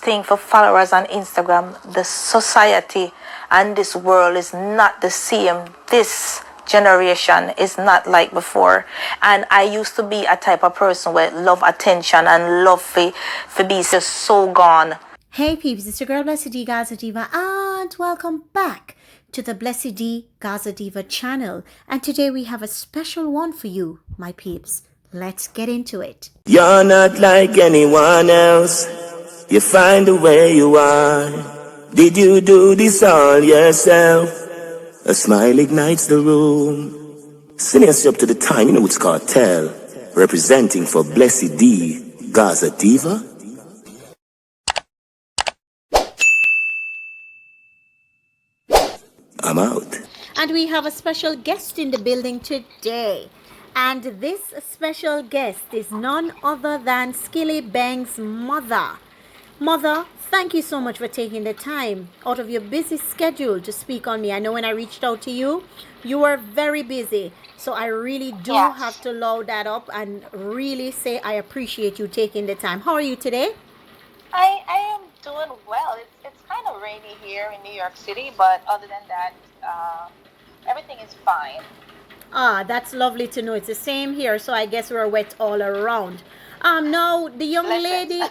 thing for followers on Instagram. The society and this world is not the same. This generation is not like before. And I used to be a type of person where love attention and love for be just so gone. Hey peeps, it's your girl BlessydGazadiva and welcome back to the BlessydGazadiva channel. And today we have a special one for you, my peeps. Let's get into it. You're not like anyone else. You find the way you are. Did you do this all yourself? A smile ignites the room. Sending us up to the time, you know it's cartel. Representing for BlessydGazadiva. I'm out. And we have a special guest in the building today. And this special guest is none other than Skillibeng's mother. Mother, thank you so much for taking the time out of your busy schedule to speak on me. I know when I reached out to you, you were very busy. So I really do have to load that up and really say I appreciate you taking the time. How are you today? I am doing well. It's kind of rainy here in New York City, but other than that, everything is fine. Ah, that's lovely to know. It's the same here, so I guess we're wet all around. Now the young lady,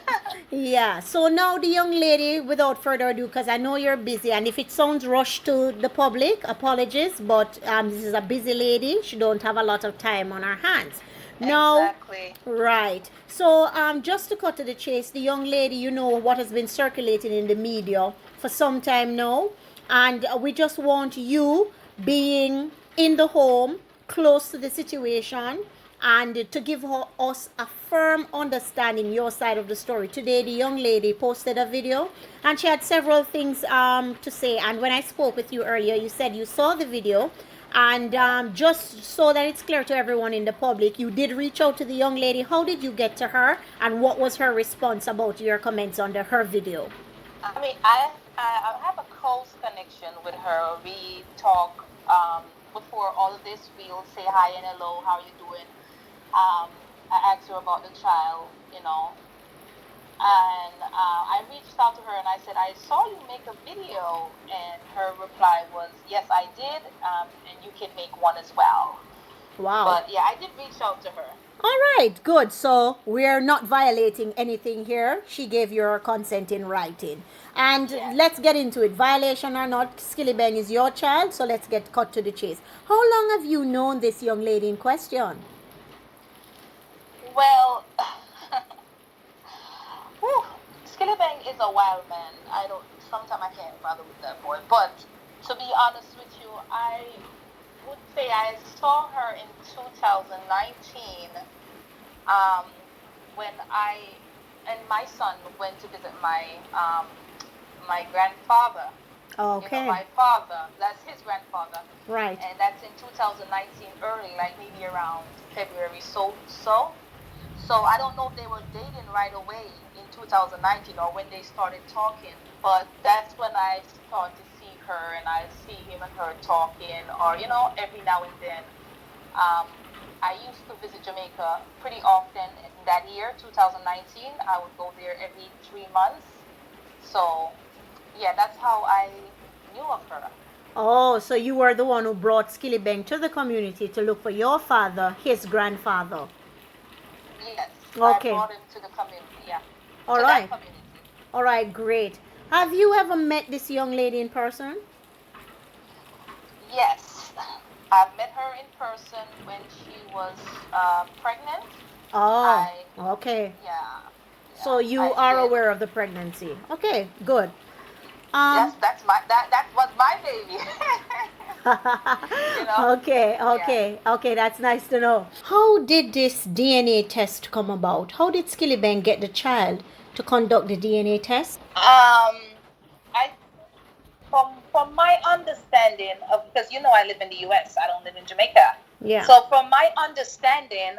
yeah. So now the young lady, without further ado, because I know you're busy, and if it sounds rushed to the public, apologies, but this is a busy lady. She don't have a lot of time on her hands. No, Exactly. right. So just to cut to the chase, the young lady, you know what has been circulating in the media for some time now, and we just want you being in the home, close to the situation, and to give us a firm understanding your side of the story. Today the young lady posted a video and she had several things to say, and when I spoke with you earlier, you said you saw the video, and just so that it's clear to everyone in the public, you did reach out to the young lady. How did you get to her, and what was her response about your comments under her video? I mean, I have a close connection with her. We talk before all of this. We'll say hi and hello. How are you doing? I asked her about the child, and I reached out to her and I said, I saw you make a video, and her reply was, yes, I did, and you can make one as well. Wow. But yeah, I did reach out to her. All right, good. So we're not violating anything here. She gave your consent in writing. And let's get into it. Violation or not, Skillibeng is your child, so let's get cut to the chase. How long have you known this young lady in question? Well, Skillibeng is a wild man. Sometimes I can't bother with that boy. But to be honest with you, I would say I saw her in 2019 when I and my son went to visit my grandfather. Okay. My father, that's his grandfather. Right. And that's in 2019 early, like maybe around February. So I don't know if they were dating right away in 2019 or when they started talking, but that's when I started to see her, and I see him and her talking, or every now and then. I used to visit Jamaica pretty often that year, 2019. I would go there every 3 months. So yeah, that's how I knew of her. Oh, so you were the one who brought Skillibeng to the community to look for your father, his grandfather. Yes. Okay. I brought him to the community, yeah. All to right. That community. All right, great. Have you ever met this young lady in person? Yes. I've met her in person when she was pregnant. Oh, okay. Yeah. So you are aware of the pregnancy. Okay, good. Yes, that was my baby. Okay, that's nice to know. How did this DNA test come about? How did Skillibeng get the child to conduct the DNA test? From my understanding of, because I live in the US, I don't live in Jamaica. Yeah. So from my understanding,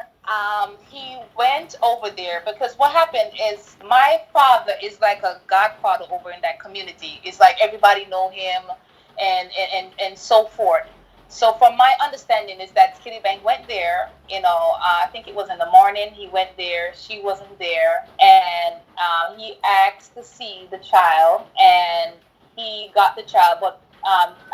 he went over there because what happened is my father is like a godfather over in that community. It's like everybody know him and so forth. So from my understanding is that Skillibeng went there, I think it was in the morning. He went there, she wasn't there, and he asked to see the child, and he got the child. But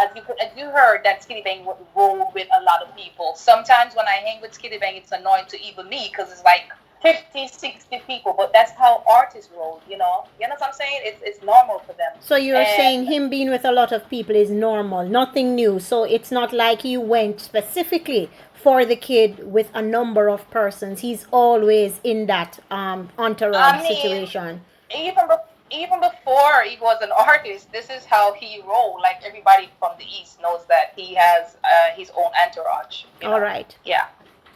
as you heard, that Skillibeng would roll with a lot of people. Sometimes when I hang with Skillibeng, it's annoying to even me because it's like 50, 60 people, but that's how artists roll, You know what I'm saying? It's normal for them. So you're And saying him being with a lot of people is normal, nothing new. So it's not like he went specifically for the kid with a number of persons. He's always in that entourage I mean, situation. even even before he was an artist, this is how he rolled. Like everybody from the East knows that he has his own entourage. All right. Yeah.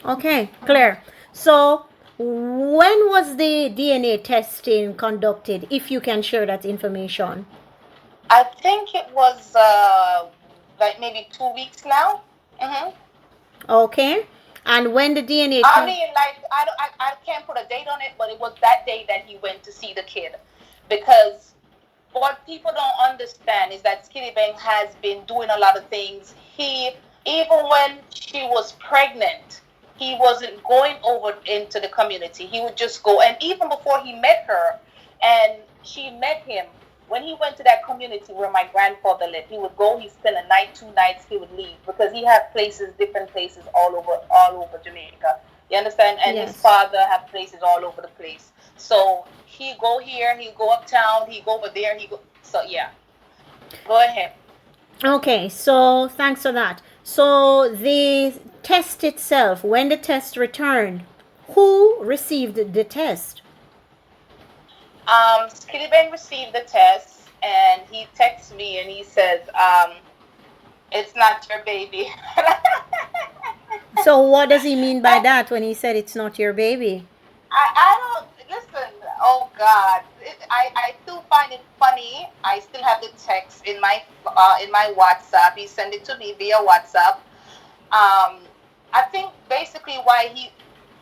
Okay, clear. So when was the DNA testing conducted, if you can share that information? I think it was like maybe 2 weeks now. Mm-hmm. Okay. And when the DNA I mean, like I can't put a date on it, but it was that day that he went to see the kid, because what people don't understand is that Skillibeng has been doing a lot of things. He, even when she was pregnant, he wasn't going over into the community. He would just go, and even before he met her, and she met him, when he went to that community where my grandfather lived, he would go, he'd spend a night, 2 nights, he would leave, because he had places, different places all over Jamaica. You understand? And Yes. his father had places all over the place. So he go here, he go uptown, he go over there, he go. So yeah, go ahead. Okay, so thanks for that. So the test itself, when the test returned, who received the test? Skillibeng received the test, and he texts me and he says, "It's not your baby." So what does he mean by that when he said it's not your baby? I don't listen. Oh God, I still find it funny. I still have the text in my WhatsApp. He sent it to me via WhatsApp. I think basically why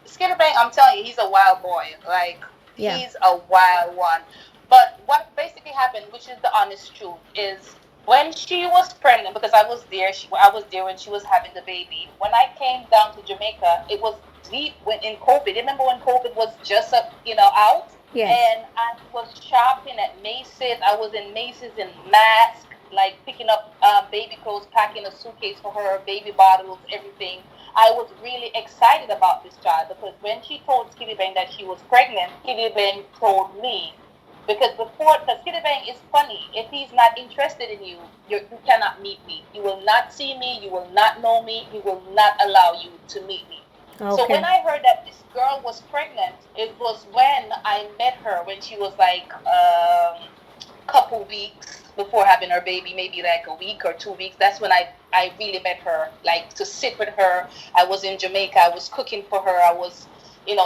Skillibeng, I'm telling you, he's a wild boy. Like Yeah. he's a wild one. But what basically happened, which is the honest truth, is when she was pregnant, because I was there. I was there when she was having the baby. When I came down to Jamaica, it was deep in COVID. Remember when COVID was just out? Yes. And I was shopping at Macy's. I was in Macy's in mask, like picking up baby clothes, packing a suitcase for her, baby bottles, everything. I was really excited about this child, because when she told Skillibeng that she was pregnant, Skillibeng told me. Because Skillibeng is funny. If he's not interested in you, you cannot meet me. You will not see me. You will not know me. He will not allow you to meet me. Okay. So when I heard that this girl was pregnant, it was when I met her, when she was like couple weeks before having her baby, maybe like a week or 2 weeks. That's when I really met her, like to sit with her. I was in Jamaica. I was cooking for her. I was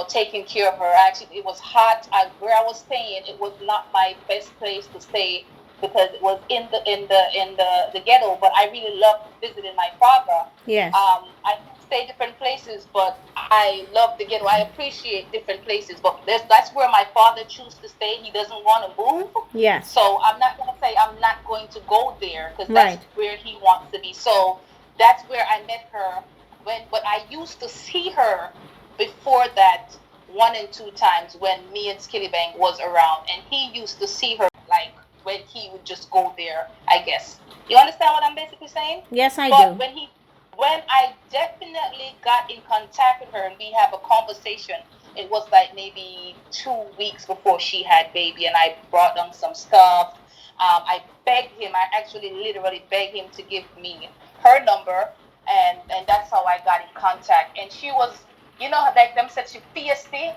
taking care of her. Actually, it was hot. Where I was staying, it was not my best place to stay, because it was in the ghetto. But I really loved visiting my father. Yes. I stay different places, but I love the ghetto. I appreciate different places, but that's where my father chooses to stay. He doesn't want to move. Yes. So I'm not going to say I'm not going to go there, because Right. that's where he wants to be. So that's where I met her. But I used to see her before that 1 and 2 times when me and Skillibeng was around, and he used to see her like when he would just go there, I guess. You understand what I'm basically saying? Yes, I But do. when I definitely got in contact with her and we have a conversation, it was like maybe 2 weeks before she had baby, and I brought them some stuff. I begged him. I actually literally begged him to give me her number, and that's how I got in contact. And she was, like them said, she feisty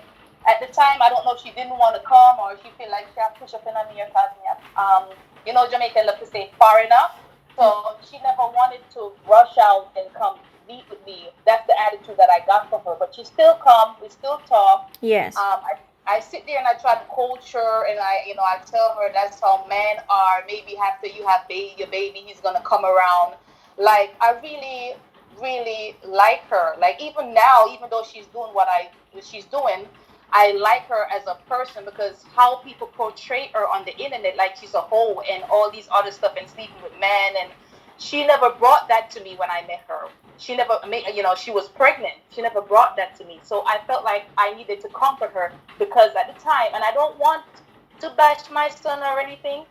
at the time. I don't know if she didn't want to come, or if she feel like she had push up in on me or something. Jamaican love to say far enough. So she never wanted to rush out and come meet with me. That's the attitude that I got from her. But she still come. We still talk. Yes. I sit there and I try to coach her, and I tell her that's how men are. Maybe after you have your baby, he's gonna come around. Like, I really, really like her. Like, even now, even though she's doing what she's doing, I like her as a person, because how people portray her on the internet, like she's a hoe and all these other stuff, and sleeping with men, she never brought that to me when I met her. She never made, she was pregnant. She never brought that to me. So I felt like I needed to comfort her, because at the time, and I don't want to bash my son or anything,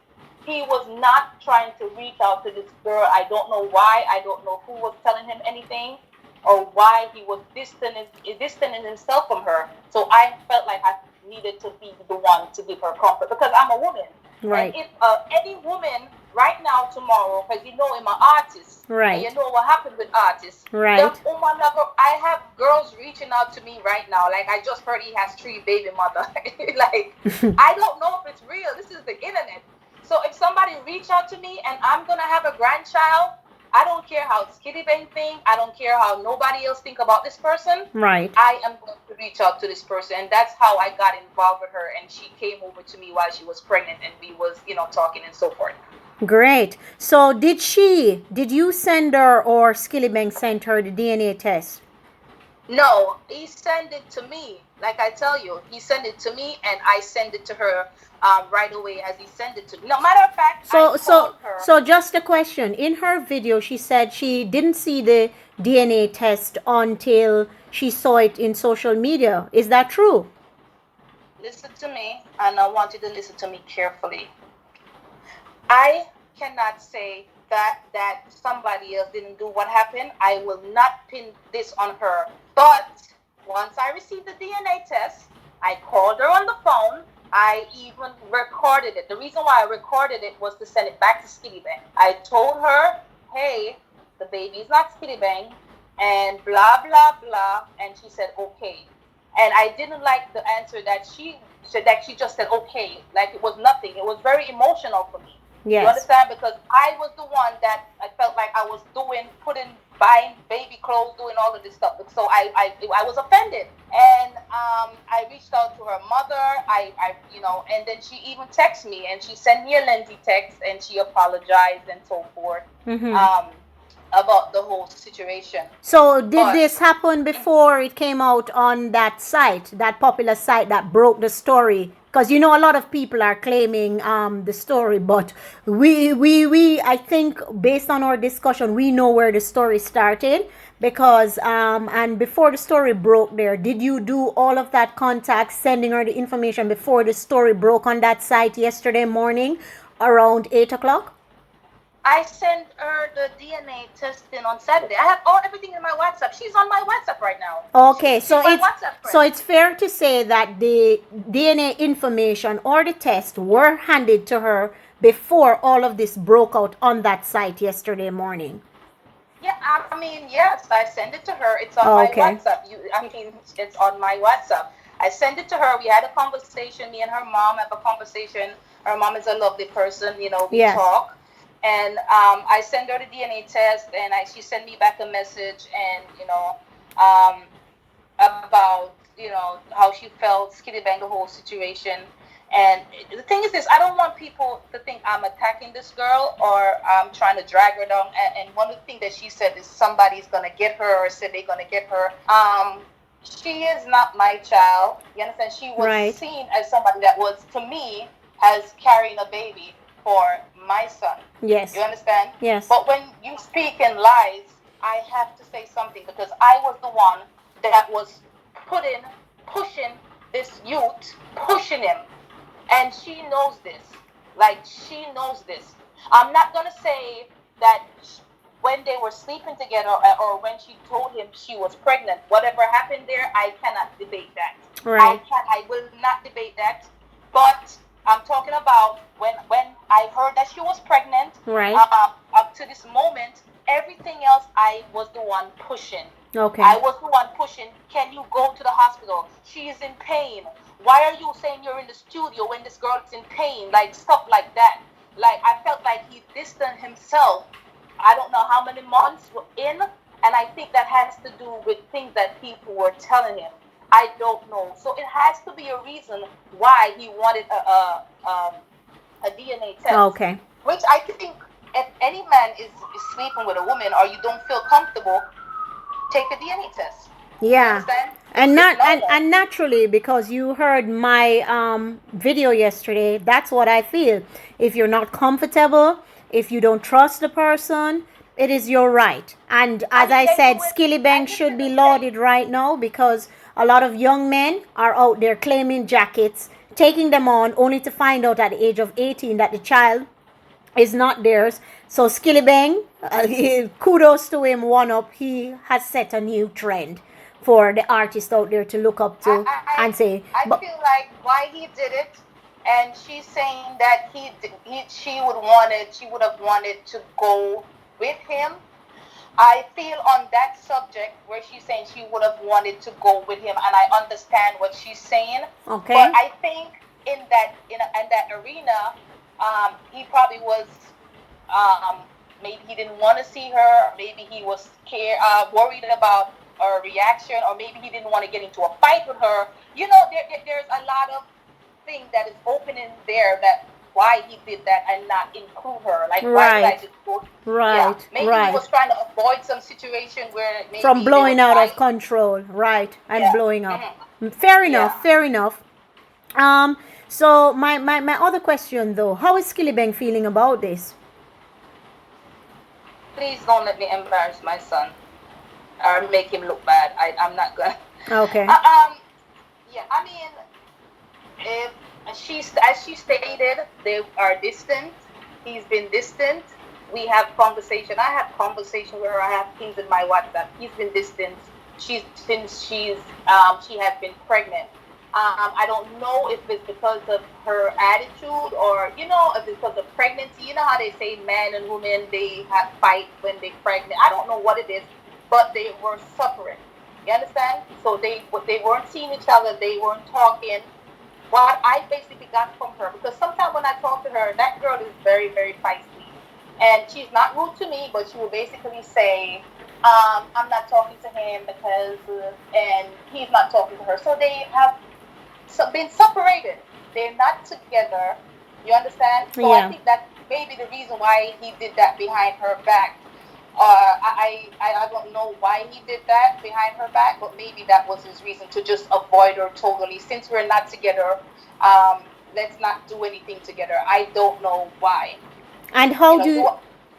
he was not trying to reach out to this girl. I don't know why. I don't know who was telling him anything, or why he was distancing himself from her. So I felt like I needed to be the one to give her comfort, because I'm a woman. Right. And if any woman right now, tomorrow, because I'm an artist, right, and you know what happened with artists, right, I have girls reaching out to me right now. Like, I just heard he has 3 baby mother. Like, I don't know if it's real. This is the internet. So if somebody reach out to me and I'm gonna have a grandchild, I don't care how Skillibeng think. I don't care how nobody else think about this person. right, I am going to reach out to this person, and that's how I got involved with her. And she came over to me while she was pregnant, and we was, talking and so forth. Great. So did you send her, or Skillibeng sent her the DNA test? No, he sent it to me. Like I tell you, he sent it to me, and I sent it to her right away as he sent it to me. No matter of fact, I told her. So just a question. In her video, she said she didn't see the DNA test until she saw it in social media. Is that true? Listen to me, and I want you to listen to me carefully. I cannot say that somebody else didn't do what happened. I will not pin this on her. But once I received the DNA test, I called her on the phone. I even recorded it. The reason why I recorded it was to send it back to Skillibeng. I told her, hey, the baby is not Skillibeng, and blah, blah, blah. And she said, okay. And I didn't like the answer that she said, that she just said, okay, like it was nothing. It was very emotional for me. Yes. You understand? Because I was the one that I felt like I was buying baby clothes, doing all of this stuff. So I was offended. And I reached out to her mother, and then she even texted me, and she sent me a lengthy text, and she apologized and so forth. Mm-hmm. About the whole situation. So did this happen before it came out on that site, that popular site that broke the story? Because a lot of people are claiming the story, but we I think based on our discussion, we know where the story started, because and before the story broke there, did you do all of that contact, sending her the information before the story broke on that site yesterday morning around 8 o'clock? I sent her the DNA testing on Saturday. I have everything in my WhatsApp. She's on my WhatsApp right now. Okay, so it's fair to say that the DNA information or the test were handed to her before all of this broke out on that site yesterday morning. Yeah, I mean, yes, I sent it to her. It's on my WhatsApp. It's on my WhatsApp. I sent it to her. We had a conversation. Me and her mom have a conversation. Her mom is a lovely person. We talk. And I sent her the DNA test, and she sent me back a message, and about how she felt, Skillibeng, the whole situation. And the thing is this: I don't want people to think I'm attacking this girl or I'm trying to drag her down. And one of the things that she said is somebody's gonna get her, or said they're gonna get her. She is not my child. You understand? She was seen as somebody that was, to me, as carrying a baby for my son. Yes. You understand? Yes. But when you speak in lies, I have to say something, because I was the one that was pushing this youth, pushing him. And she knows this. Like, she knows this. I'm not going to say that when they were sleeping together, or when she told him she was pregnant, whatever happened there, I cannot debate that. Right. I will not debate that. But I'm talking about when I heard that she was pregnant. Right. Up to this moment, everything else I was the one pushing. Okay. I was the one pushing. Can you go to the hospital? She is in pain. Why are you saying you're in the studio when this girl is in pain? Like, stuff like that. Like, I felt like he distanced himself. I don't know how many months were in, and I think that has to do with things that people were telling him. I don't know. So it has to be a reason why he wanted a DNA test. Okay. Which I think if any man is sleeping with a woman, or you don't feel comfortable, take a DNA test. Yeah. And naturally, because you heard my video yesterday, that's what I feel. If you're not comfortable, if you don't trust the person, It is your right. And as I said, Skillibeng should be lauded right now because a lot of young men are out there claiming jackets, taking them on only to find out at the age of 18 that the child is not theirs. So Skillibeng, kudos to him, one up. He has set a new trend for the artist out there to look up to and say. I feel like why he did it, and she's saying that she would have wanted to go with him. I feel on that subject where she's saying she would have wanted to go with him, and I understand what she's saying. Okay. But I think in that arena, he probably was maybe he didn't want to see her, maybe he was scared, worried about her reaction, or maybe he didn't want to get into a fight with her. You know, there's a lot of things that is opening there that why he did that and not include her. Like, why did I just go? Right, yeah, maybe he was trying to avoid some situation where maybe from blowing out of control, right, and blowing up. Fair enough, fair enough. So my other question though, how is Skillibeng feeling about this? Please don't let me embarrass my son or make him look bad. I'm not gonna. Okay. Yeah, I mean, if as she stated, they are distant. He's been distant. We have conversation. I have conversation with her. I have things in my WhatsApp. He's been distant. She has been pregnant. I don't know if it's because of her attitude or, you know, if it's because of pregnancy. You know how they say man and woman, they have fight when they're pregnant. I don't know what it is, but they were suffering. You understand? So they weren't seeing each other. They weren't talking. What I basically got from her, because sometimes when I talk to her, that girl is very, very feisty. And she's not rude to me, but she will basically say, I'm not talking to him because, and he's not talking to her. So they have been separated. They're not together. You understand? So I think that maybe the reason why he did that behind her back. I don't know why he did that behind her back, but maybe that was his reason to just avoid her totally. Since we're not together, let's not do anything together. I don't know why. And how do you?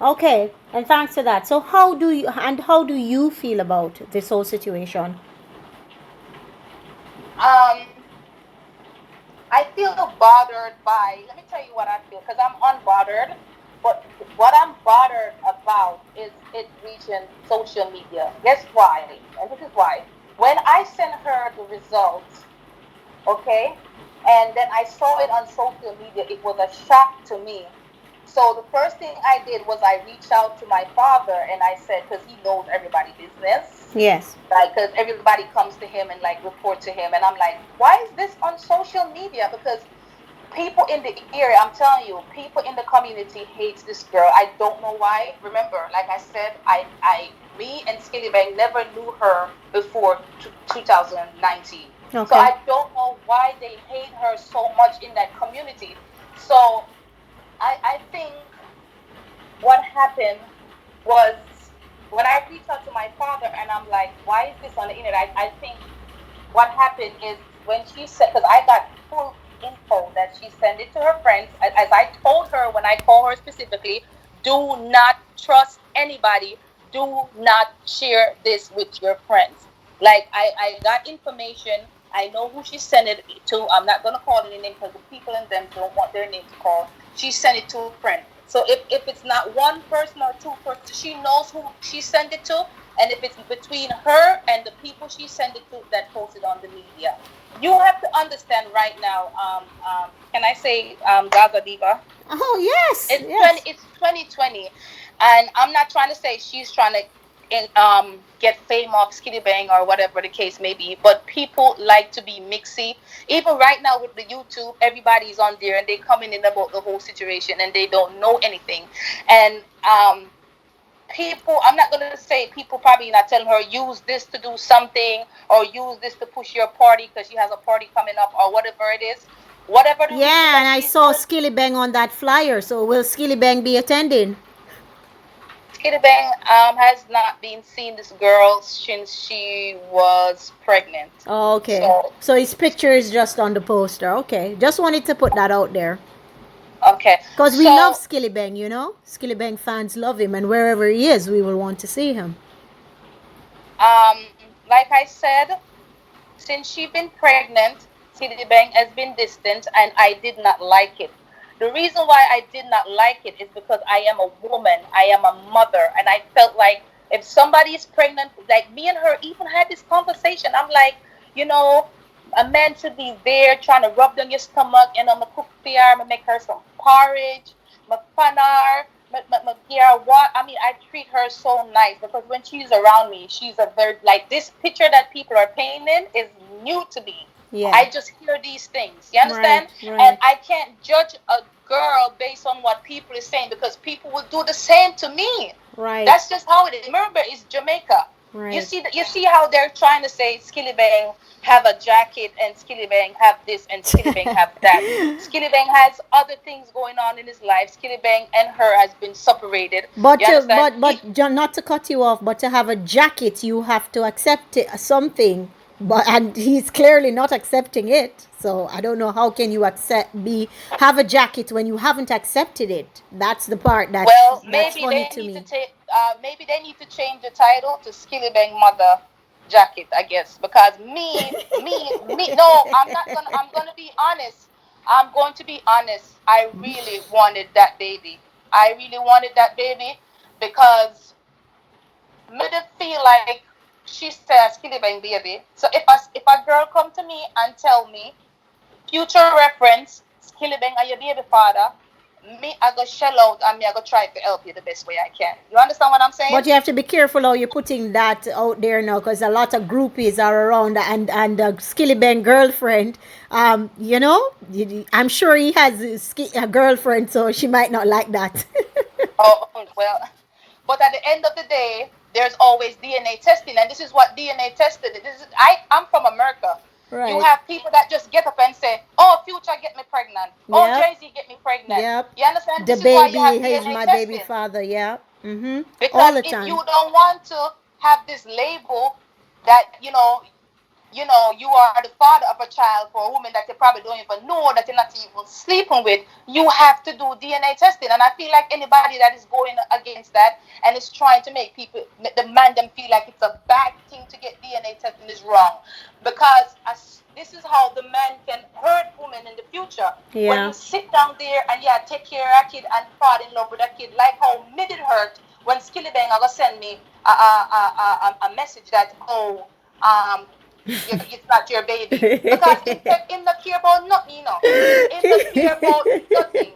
Okay, and thanks for that. So how do you feel about this whole situation? I feel bothered by, let me tell you what I feel, because I'm unbothered, but what I'm bothered about is it reaching social media. Guess why? And this is why. When I sent her the results, okay, and then I saw it on social media, it was a shock to me. So the first thing I did was I reached out to my father and I said, because he knows everybody's business. Yes. Like, because everybody comes to him and like report to him. And I'm like, why is this on social media? Because people in the area, I'm telling you, people in the community hates this girl. I don't know why. Remember, like I said, me and Skillibeng never knew her before 2019. Okay. So I don't know why they hate her so much in that community. So I think what happened was when I reached out to my father and I'm like, why is this on the internet? I think what happened is when she said, because I got full info that she sent it to her friends. As I told her when I called her specifically, do not trust anybody. Do not share this with your friends. Like, I got information. I know who she sent it to. I'm not going to call any name because the people in them don't want their name to call. She sent it to a friend. So if it's not one person or two persons, she knows who she sent it to. And if it's between her and the people she sent it to that posted on the media. You have to understand right now, can I say Gazadiva? Oh, yes. It's 2020. And I'm not trying to say she's trying to get fame off Skillibeng or whatever the case may be, but people like to be mixy. Even right now with the YouTube, everybody's on there and they coming in about the whole situation and they don't know anything. And people, I'm not going to say people probably not telling her use this to do something or use this to push your party because she has a party coming up or whatever it is. Whatever the and I saw Skillibeng on that flyer. So will Skillibeng be attending? Skillibeng has not been seeing this girl since she was pregnant. Oh, okay. So his picture is just on the poster. Okay. Just wanted to put that out there. Okay. Because we love So, Skillibeng, you know? Skillibeng fans love him, and wherever he is, we will want to see him. like I said, since she been pregnant, Skillibeng has been distant, and I did not like it. The reason why I did not like it is because I am a woman, I am a mother, and I felt like if somebody is pregnant, like me and her even had this conversation. I'm like, you know, a man should be there trying to rub down your stomach, and I'm a cook for her, I'm make her some porridge, my fanar, what I mean, I treat her so nice because when she's around me, she's a very like this picture that people are painting is new to me. Yeah. I just hear these things. You Right, understand? And right, I can't judge a girl based on what people are saying because people will do the same to me. right, That's just how it is. Remember, it's Jamaica. You right. see that? You see how they're trying to say Skillibeng have a jacket and Skillibeng have this and Skillibeng have that. Skillibeng has other things going on in his life. Skillibeng and her has been separated. But You understand? John, not to cut you off, but to have a jacket, you have to accept it, something. But and he's clearly not accepting it. So I don't know how can you have a jacket when you haven't accepted it. That's the part Well, that's funny to me. maybe they need to change the title to Skillibeng Mother Jacket, I guess, because me. No, I'm not gonna. I'm gonna be honest. I'm going to be honest. I really wanted that baby. I really wanted that baby because made it feel like she says Skillibeng baby. So if a girl come to me and tell me future reference, Skillibeng are your baby father, me I go shell out and me I go try to help you the best way I can. You understand what I'm saying? But you have to be careful how you're putting that out there now, because a lot of groupies are around, and the Skillibeng girlfriend, you know, I'm sure he has a girlfriend, so she might not like that. Oh well, but at the end of the day, there's always DNA testing, and this is what DNA tested. I'm from America. You Right. have people that just get up and say, "Oh, Future get me pregnant. Oh, Yep. Jay Z get me pregnant." Yep. You understand? The This is why you baby have is DNA my baby testing. father. Yeah. All Because the if you time. don't want to have this label that you are the father of a child for a woman that you probably don't even know, that you're not even sleeping with, you have to do DNA testing. And I feel like anybody that is going against that and is trying to make people, the man them feel like it's a bad thing to get DNA testing is wrong. Because this is how the man can hurt women in the future. When Yeah. you sit down there and take care of a kid and fall in love with a kid, like how me did hurt when Skillibeng ever send me a message that, it's not your baby. Because him not care about nothing, Him not care about nothing.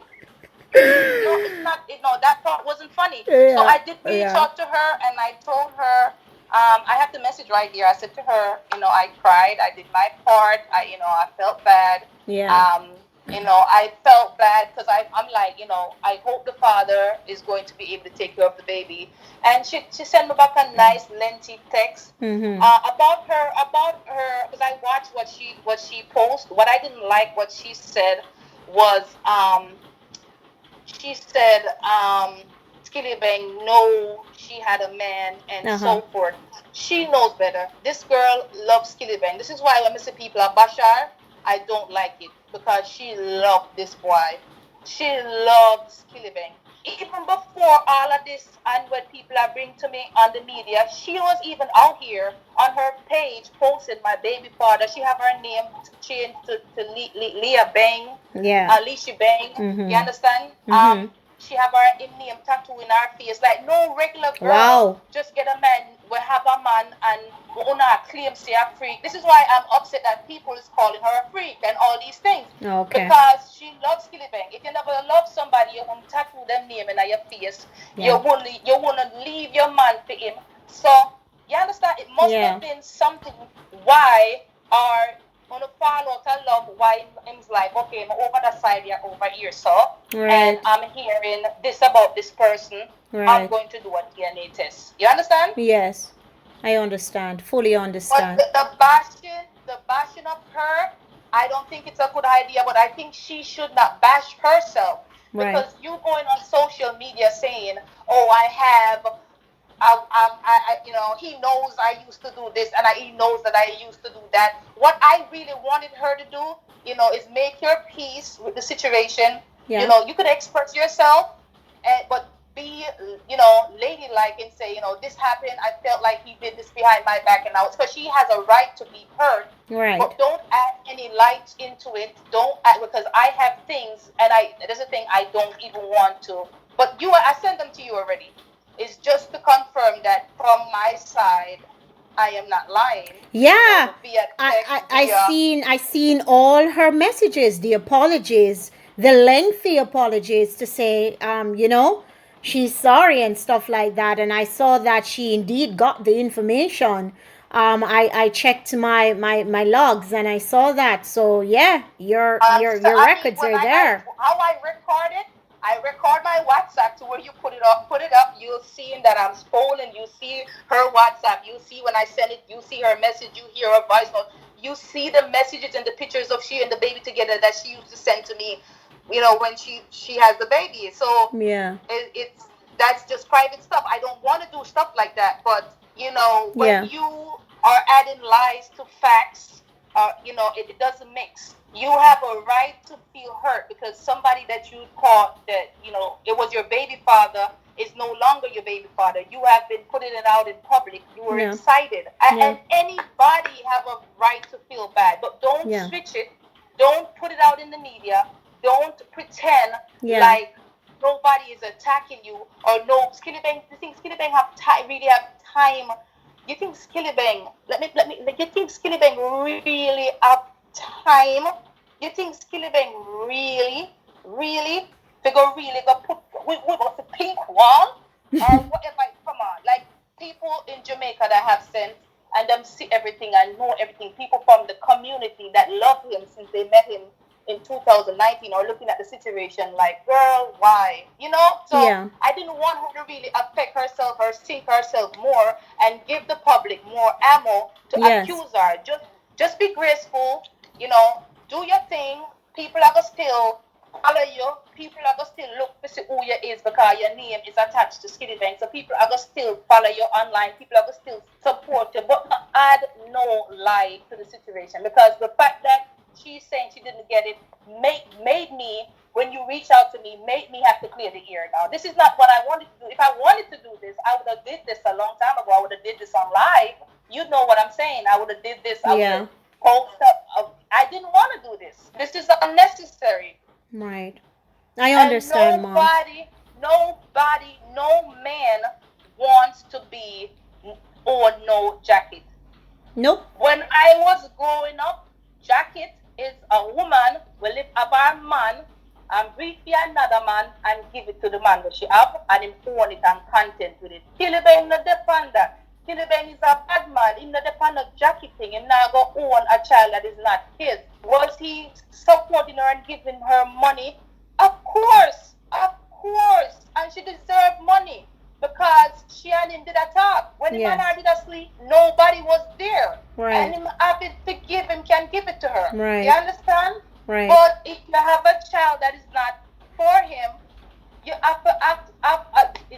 No, it's not. That part wasn't funny. So Yeah. I did reach Yeah. out to her and I told her, I have the message right here. I said to her, I cried. I did my part. I felt bad. Yeah. Um, I felt bad because I'm like, I hope the father is going to be able to take care of the baby. And she sent me back a nice lengthy text about her because I watched what she posted. What I didn't like what she said was she said Skillibeng know she had a man and Uh-huh. so forth. She knows better. This girl loves Skillibeng. This is why when I see people are Bashar, I don't like it because she loved this boy. She loved Skillibeng. Even before all of this and what people are bringing to me on the media, she was even out here on her page posted my baby father. She have her name changed to Leah Bang, Yeah. Alicia Bang. You Mm-hmm. understand? Mm-hmm. She have her name tattoo in her face. Like no regular girl Wow. just get a man, we have a man and we una claim say a freak. This is why I'm upset that people is calling her a freak and all these things. Okay. Because she loves Skillibeng. If you never love somebody, you won't tattoo them name in your face. Yeah. You wanna leave your man for him. So you understand? It must Yeah. have been something why our on the fall out of love why him's like, okay, I'm over that side, you're over here, so and Right. I'm hearing this about this person. I'm Right. going to do a DNA test. You understand? Yes. I understand. Fully But understand. the bashing of her, I don't think it's a good idea. But I think she should not bash herself Right. because you going on social media saying, "Oh, I have." He knows I used to do this, and he knows that I used to do that. What I really wanted her to do, is make your peace with the situation Yeah. You could express yourself, but be, ladylike and say, this happened. I felt like he did this behind my back, and I was, because she has a right to be hurt. Right. But don't add any light into it. Don't add, because I have things, and there's a thing I don't even want to. But I sent them to you already. It's just to confirm that from my side, I am not lying. Yeah. Via text, I seen all her messages, the apologies, the lengthy apologies to say, she's sorry and stuff like that. And I saw that she indeed got the information. I checked my logs and I saw that. So yeah, your records are there. How I record it, I record my WhatsApp to where you put it up. You'll see that I'm scrolling. You see her WhatsApp. You see when I send it. You see her message. You hear her voice note. You see the messages and the pictures of she and the baby together that she used to send to me, when she has the baby. So yeah, that's just private stuff. I don't want to do stuff like that. But when you are adding lies to facts, it doesn't mix. You have a right to feel hurt because somebody that you thought that, it was your baby father is no longer your baby father. You have been putting it out in public. You were excited. And anybody have a right to feel bad. But don't switch it. Don't put it out in the media. Don't pretend like nobody is attacking you or no. Skillibeng, you think Skillibeng really have time? You think Skillibeng, you think Skillibeng really have time? You think Skillibeng really go put we got the pink wall or whatever? Come on, like people in Jamaica that have sense and them see everything and know everything. People from the community that love him since they met him in 2019 or looking at the situation like, girl, why? So I didn't want her to really affect herself or sink herself more and give the public more ammo to accuse her. Just be graceful, do your thing. People are going to still follow you. People are going to still look to see who you is because your name is attached to Skillibeng. So people are going to still follow you online. People are going to still support you. But add no lie to the situation because the fact that she's saying she didn't get it made me, when you reach out to me, made me have to clear the air. Now, this is not what I wanted to do. If I wanted to do this, I would have did this a long time ago. I would have did this on live. You know what I'm saying. I would have did this. I would have post up. I didn't want to do this. This is unnecessary. Right. I understand, Mom. Nobody, no man wants to be on no jacket. Nope. When I was growing up, jacket is a woman will live up her man and breed for another man and give it to the man that she have and him own it and content with it. Skillibeng no depend that. Skillibeng is a bad man. He no depend on jacket thing. He now go own a child that is not his. Was he supporting her and giving her money? Of course. And she deserved money because she and him did a talk. When the man did a sleep, nobody was there. Right. And him happy to give him can give it to her. Right. You understand? Right. But if you have a child that is not for him, you have to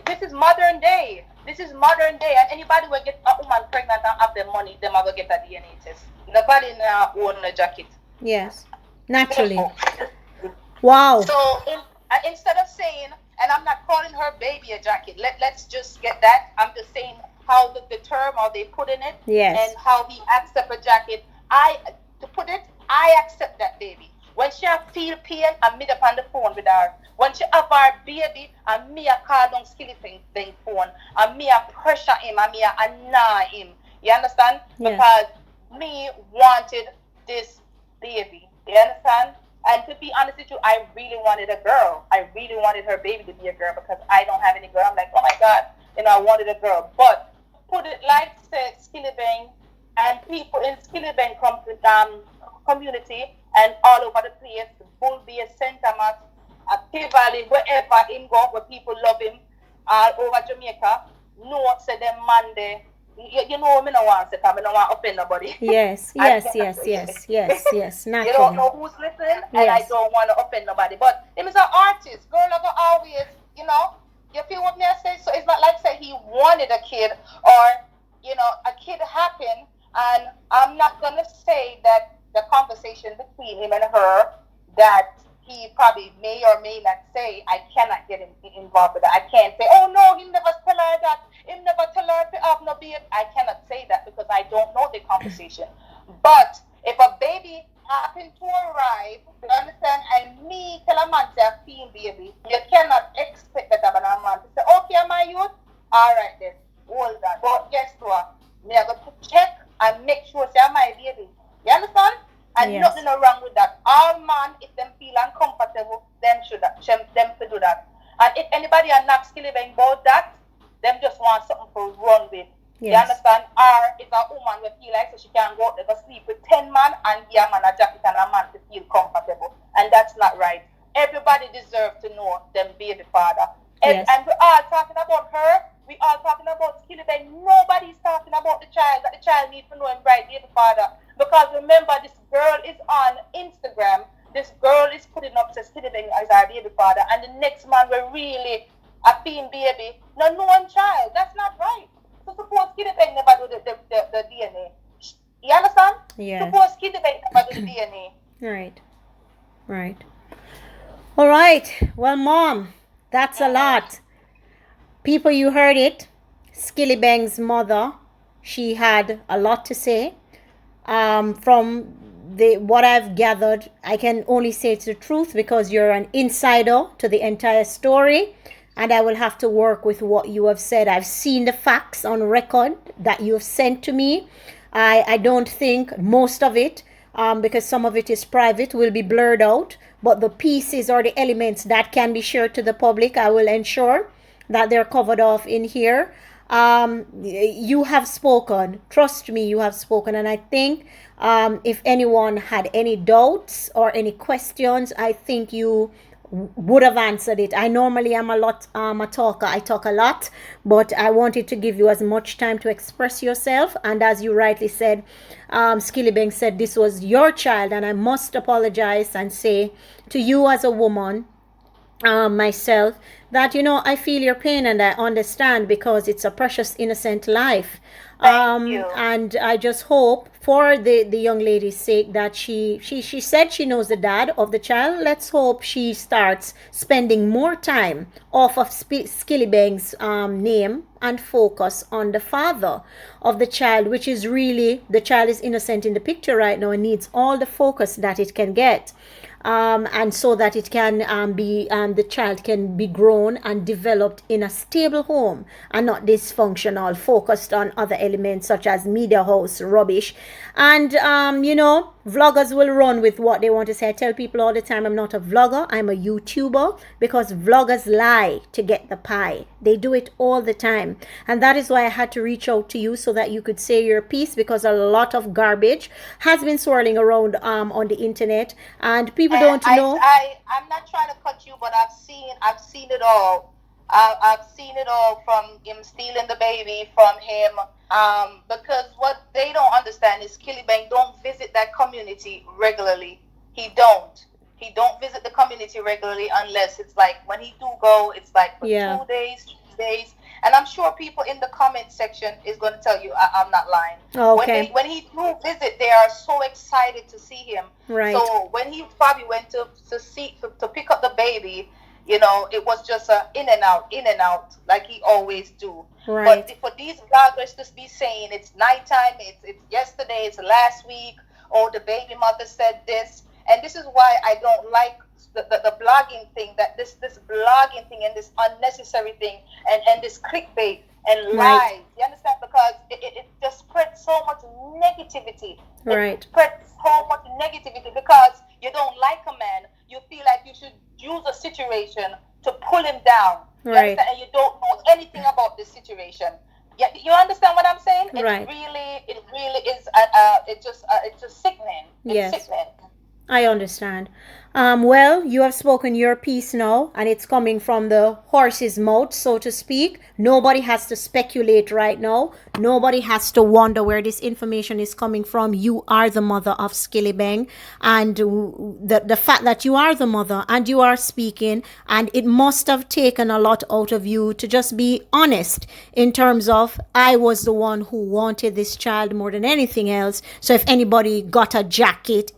this is modern day. And anybody will get a woman pregnant and have their money, them are going to get a DNA test. Nobody now own a jacket. Yes. Naturally. Wow. So instead of saying, and I'm not calling her baby a jacket, let's just get that. I'm just saying how the term, how they put in it, and how he accept a jacket. I accept that baby. When she feel pain, I meet up on the phone with her. When she have her baby, and me a call down Skillibeng phone, and me a pressure him, and me a annoy him. You understand? Because me wanted this baby. You understand? And to be honest with you, I really wanted a girl. I really wanted her baby to be a girl because I don't have any girl. I'm like, oh my God, I wanted a girl. But put it like Skillibeng and people in Skillibeng community and all over the place, Bull Bay, St. Thomas, Tivoli, wherever him go, where people love him, all over Jamaica, no, say them man there. You know, me no want to say, I don't want to offend nobody. Yes. Naturally. You don't know who's listening, and I don't want to offend nobody. But him is an artist. Girl, I go always, you feel what me I say? So it's not like say he wanted a kid or, a kid happened, and I'm not going to say that the conversation between him and her, that he probably may or may not say, I cannot get involved with that. I can't say, oh no, he never tell her that. He never tell her to have no baby. I cannot say that because I don't know the conversation. But if a baby happen to arrive, you understand, and me tell a man say a teen baby, you cannot expect that of a man to say, okay, my youth, all right then, hold that. But guess what? Me I got to check and make sure say my baby. You understand? And Yes. nothing wrong with that. All man, if them feel uncomfortable, them to do that. And if anybody are not Skillibeng about that, them just want something to run with. You Yes. understand? Or if a woman will feel like so she can go out there, go sleep with 10 men and give a man a jacket and a man to feel comfortable. And that's not right. Everybody deserves to know them baby father. Yes. And we're all talking about her. We all talking about Skillibeng. Nobody's talking about the child, that the child needs to know him right baby father. Because remember, this girl is on Instagram. This girl is putting up to Skillibeng as our baby father. And the next man will really a teen baby. No one child. That's not right. So suppose Skillibeng never do the DNA. You understand? Yeah. Suppose Skillibeng never do the DNA. Right. Right. All right. Well, Mom, that's a lot. People, you heard it. Skillibeng's mother, she had a lot to say. From what I've gathered, I can only say it's the truth because you're an insider to the entire story, and I will have to work with what you have said. I've seen the facts on record that you have sent to me. I don't think most of it, because some of it is private, will be blurred out, but the pieces or the elements that can be shared to the public, I will ensure that they're covered off in here. You have spoken. Trust me, you have spoken. And I think if anyone had any doubts or any questions, I think you would have answered it. I normally am a talker. I talk a lot, but I wanted to give you as much time to express yourself. And as you rightly said, Skillibeng said this was your child, and I must apologize and say to you as a woman, myself, that I feel your pain and I understand because it's a precious innocent life. Thank you. And I just hope for the young lady's sake that she said she knows the dad of the child. Let's hope she starts spending more time off of Skillibeng's name and focus on the father of the child, which is really, the child is innocent in the picture right now and needs all the focus that it can get. And so that it can the child can be grown and developed in a stable home and not dysfunctional, focused on other elements such as media house rubbish. And vloggers will run with what they want to say. I tell people all the time, I'm not a vlogger, I'm a YouTuber, because vloggers lie to get the pie. They do it all the time. And that is why I had to reach out to you so that you could say your piece, because a lot of garbage has been swirling around on the internet, and people don't know. I'm not trying to cut you, but I've seen it all. I've seen it all, from him stealing the baby from him. Because what they don't understand is Skillibeng don't visit that community regularly. He don't visit the community regularly unless it's like when he do go, it's like for 2 days, 3 days. And I'm sure people in the comment section is going to tell you I'm not lying. Okay. When he do visit, they are so excited to see him. Right. So when he probably went to pick up the baby, it was just in and out, like he always do. Right. But for these vloggers to be saying it's nighttime, it's yesterday, it's last week, or the baby mother said this, and this is why I don't like the blogging thing, that this blogging thing and this unnecessary thing and this clickbait and lies. You understand? Because it just spreads so much negativity. Right. It spreads so much negativity because you don't like a man. You feel like you should use a situation to pull him down. You Right. understand? And you don't know anything about the situation. You understand what I'm saying? Right. It really is. It's just sickening. It's Yes. sickening. I understand. Well, you have spoken your piece now, and it's coming from the horse's mouth, so to speak. Nobody has to speculate right now. Nobody has to wonder where this information is coming from. You are the mother of Skillibeng, and the fact that you are the mother and you are speaking, and it must have taken a lot out of you to just be honest in terms of, I was the one who wanted this child more than anything else. So if anybody got a jacket,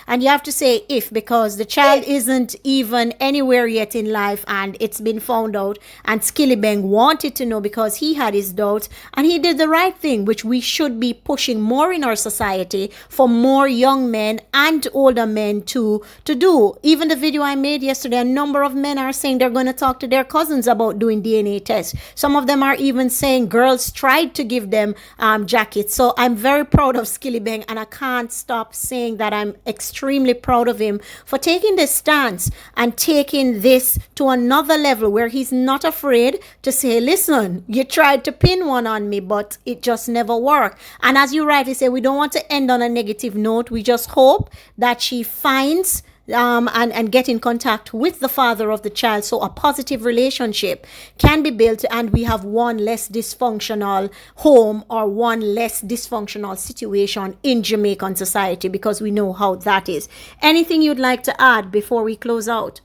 And you have to say if, because the child isn't even anywhere yet in life and it's been found out. And Skillibeng wanted to know because he had his doubts, and he did the right thing, which we should be pushing more in our society for more young men and older men to do. Even the video I made yesterday, a number of men are saying they're going to talk to their cousins about doing DNA tests. Some of them are even saying girls tried to give them jackets. So I'm very proud of Skillibeng, and I can't stop saying that I'm extremely proud of him for taking this stance and taking this to another level where he's not afraid to say, listen, you tried to pin one on me, but it just never worked. And as you rightly say, we don't want to end on a negative note. We just hope that she finds and get in contact with the father of the child, so a positive relationship can be built, and we have one less dysfunctional home or one less dysfunctional situation in Jamaican society, because we know how that is. Anything you'd like to add before we close out?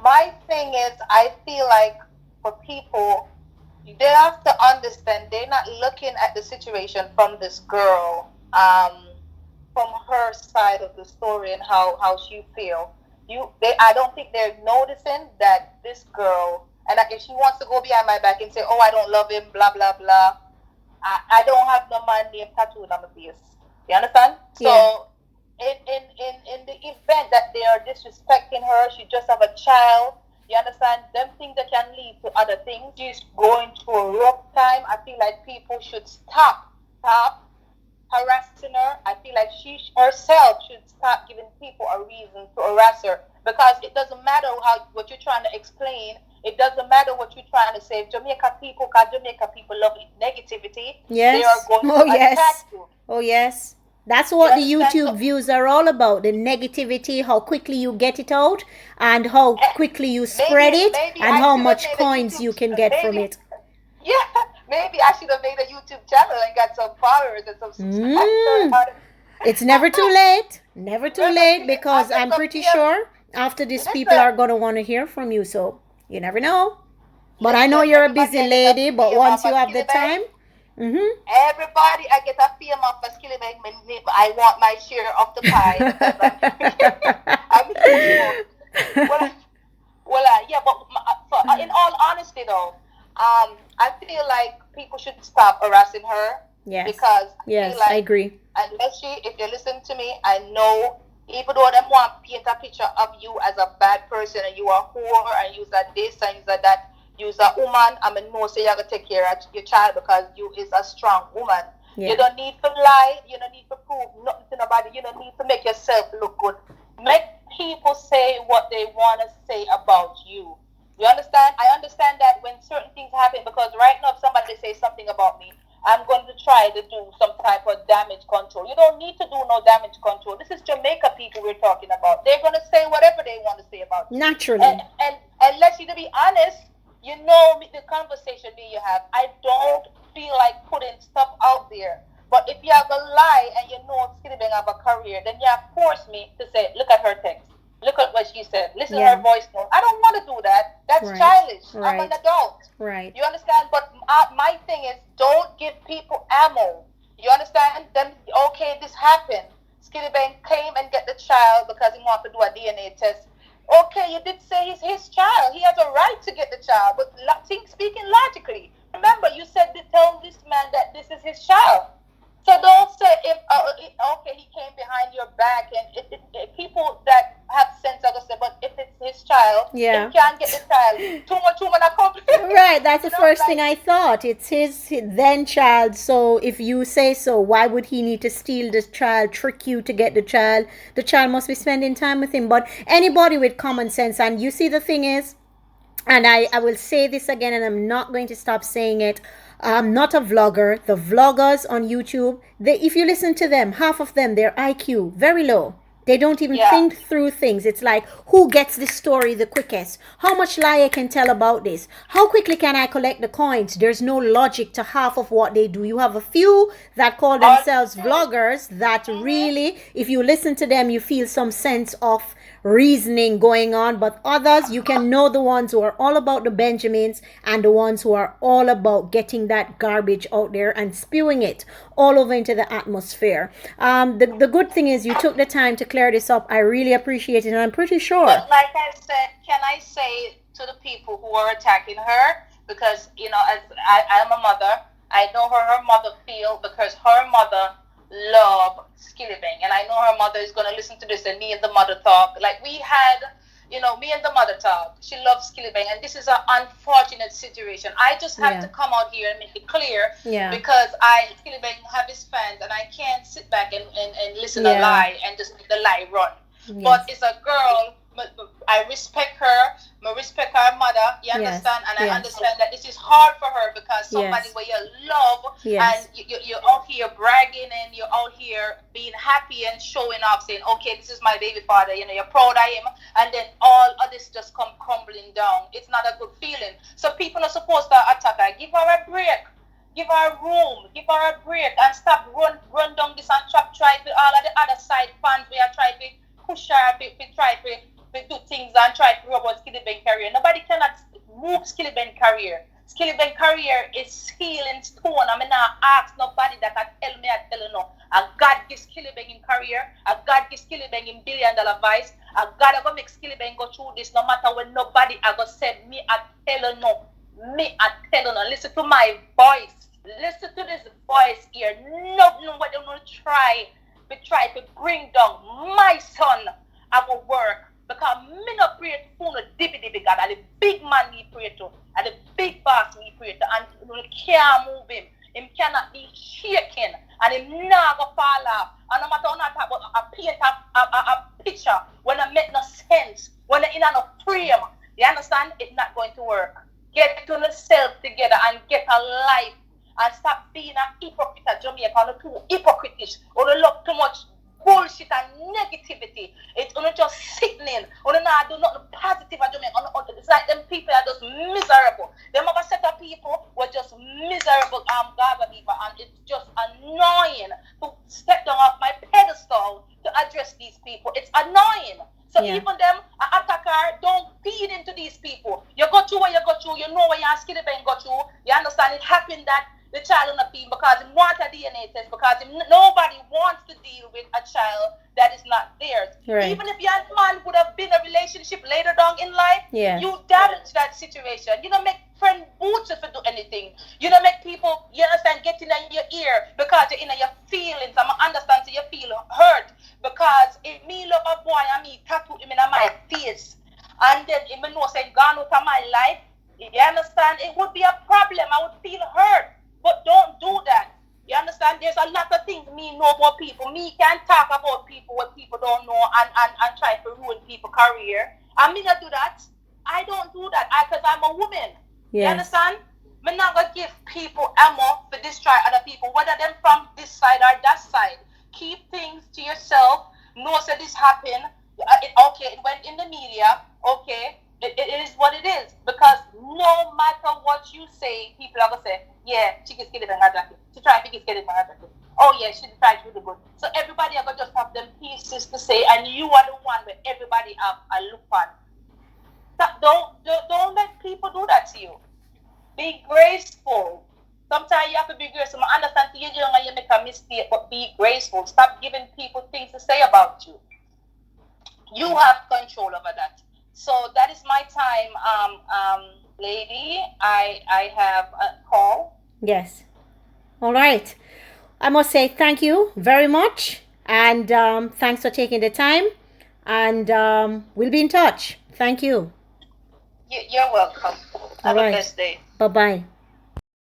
My thing is, I feel like for people, they have to understand they're not looking at the situation from this girl, from her side of the story and how she feel. I don't think they're noticing that this girl, and like if she wants to go behind my back and say, oh, I don't love him, blah blah blah, I don't have no man named tattooed on my face. You understand? Yeah. So in the event that they are disrespecting her, she just have a child. You understand? Them things that can lead to other things. She's going through a rough time. I feel like people should stop harassing her. I feel like she herself should stop giving people a reason to harass her, because it doesn't matter what you're trying to explain. It doesn't matter what you're trying to say. Jamaica people love negativity. Yes. They are going to attack you. Oh yes. That's what the YouTube views are all about. The negativity, how quickly you get it out, and how quickly you spread it, and how much coins you can get from it. Yeah, maybe I should have made a YouTube channel and got some followers and some subscribers. It's never too late. Never too late, because I'm pretty sure after this people are going to want to hear from you. So you never know. But I know you're a busy lady, but once you have the time. Everybody, I get a fame off for Skillibeng. I want my share of the pie. But in all honesty, though, I feel like people should stop harassing her. Yes. Because I agree. Unless if you listen to me, I know even though them want to paint a picture of you as a bad person and you are whore and you are this and you are that. You're a woman, I mean, no, say you're going to take care of your child because you is a strong woman. Yeah. You don't need to lie. You don't need to prove nothing to nobody. You don't need to make yourself look good. Make people say what they want to say about you. You understand? I understand that when certain things happen, because right now if somebody says something about me, I'm going to try to do some type of damage control. You don't need to do no damage control. This is Jamaica people we're talking about. They're going to say whatever they want to say about you. Naturally. And unless you to be honest, you know the conversation me you have. I don't feel like putting stuff out there. But if you have a lie and you know Skillibeng have a career, then you have forced me to say, look at her text. Look at what she said. Listen to her voice note. I don't want to do that. That's childish. I'm an adult. Right. You understand? But my thing is, don't give people ammo. You understand? Then, okay, this happened. Skillibeng came and get the child because he wanted to do a DNA test. Okay, you did say he's his child. He has a right to get the child. But speaking logically, remember you said to tell this man that this is his child. So don't say okay, he came behind your back, and people that have sense are gonna say, but if it's his child, he can't get the child. Too much accomplishment. Right, that's the first thing I thought. It's his then child, so if you say so, why would he need to steal this child, trick you to get the child? The child must be spending time with him. But anybody with common sense, and you see the thing is, and I will say this again, and I'm not going to stop saying it, I'm not a vlogger. The vloggers on YouTube, if you listen to them, half of them, their IQ very low. They don't even think through things. It's like, who gets this story the quickest? How much lie I can tell about this? How quickly can I collect the coins? There's no logic to half of what they do. You have a few that call themselves vloggers that really, if you listen to them, you feel some sense of reasoning going on, but others, you can know the ones who are all about the Benjamins and the ones who are all about getting that garbage out there and spewing it all over into the atmosphere. The good thing is you took the time to clear this up. I really appreciate it, and I'm pretty sure. But like I said, can I say to the people who are attacking her, because, you know, as I'm a mother, I know her mother feel, because her mother love Skillibeng, and I know her mother is going to listen to this, and me and the mother talk. Like we had, you know, me and the mother talk. She loves Skillibeng, and this is an unfortunate situation. I just have to come out here and make it clear, because Skillibeng have his fans, and I can't sit back and listen a lie and just let the lie run. Yes. But it's a girl. I respect her. I respect her mother. You understand? And I understand that this is hard for her, because somebody where you love and you're out here bragging, and you're out here being happy and showing off, saying, okay, this is my baby father. You know, you're proud of him. And then all of this just come crumbling down. It's not a good feeling. So people are supposed to attack her. Give her a break. Give her room. Give her a break. And stop run down this and try with all of the other side fans. We are trying to push her, we try to do things and try to rub out Skillibeng career. Nobody cannot move Skillibeng career. Skillibeng career is sealed in stone. I mean, I ask nobody that can tell me, I tell you no. And God gives Skillibeng in career. And God gives Skillibeng in $1 billion vice. And God is going to make Skillibeng go through this, no matter when nobody is going to say, me, I tell you no. Me, I tell you no. Listen to my voice. Listen to this voice here. No, what they want to try to bring down my son. I will work. Because me not pray to phone dibby God, and the big man we pray to, and the big boss we pray to, and we can't move him. Him cannot be shaken, and him not go fall off. And no matter how not talk about a paint a picture when it make no sense, when it in no frame, you understand? It's not going to work. Get yourself together and get a life, and stop being a hypocrite at Jamaica, and too hypocritish, or look too much bullshit and negativity. It's only just sickening. Only now do not positive at Jamaica. It's like them people are just miserable. Them other set of people were just miserable. Gazadiva, and it's just annoying to step down off my pedestal to address these people. It's annoying. So even them attacker, don't feed into these people. You go through what you go through. You know what your Skillibeng go through. You understand? It happened that the child on the team, because he wants a DNA test, because nobody wants to deal with a child that is not theirs. Right. Even if your man would have been a relationship later down in life, you damage that situation. You don't make friend boots if you do anything. You don't make people, you understand, get in your ear because you're in your feelings. I understand, so you feel hurt. Because if me love a boy and me tattoo him in my face, and then if me know say gone out of my life, you understand, it would be a problem. I would feel hurt. But don't do that. You understand? There's a lot of things me know about people. Me can talk about people what people don't know and try to ruin people's career. And me not do that. I don't do that because I'm a woman. You understand? Me not going to give people ammo for destroy other people, whether them from this side or that side. Keep things to yourself. Know that this happened. Okay, it went in the media. Okay. It is what it is, because no matter what you say, people are going to say, yeah, she can get it in her jacket. She tried to get it in her jacket. Oh, yeah, she tried to do the good. So everybody are going to just have them pieces to say, and you are the one where everybody have a look on. Don't let people do that to you. Be graceful. Sometimes you have to be graceful. I understand you're young and you make a mistake, but be graceful. Stop giving people things to say about you. You have control over that. So that is my time, lady. I have a call. Yes. All right. I must say thank you very much. And thanks for taking the time. And we'll be in touch. Thank you. You're welcome. Have a blessed day. Bye-bye.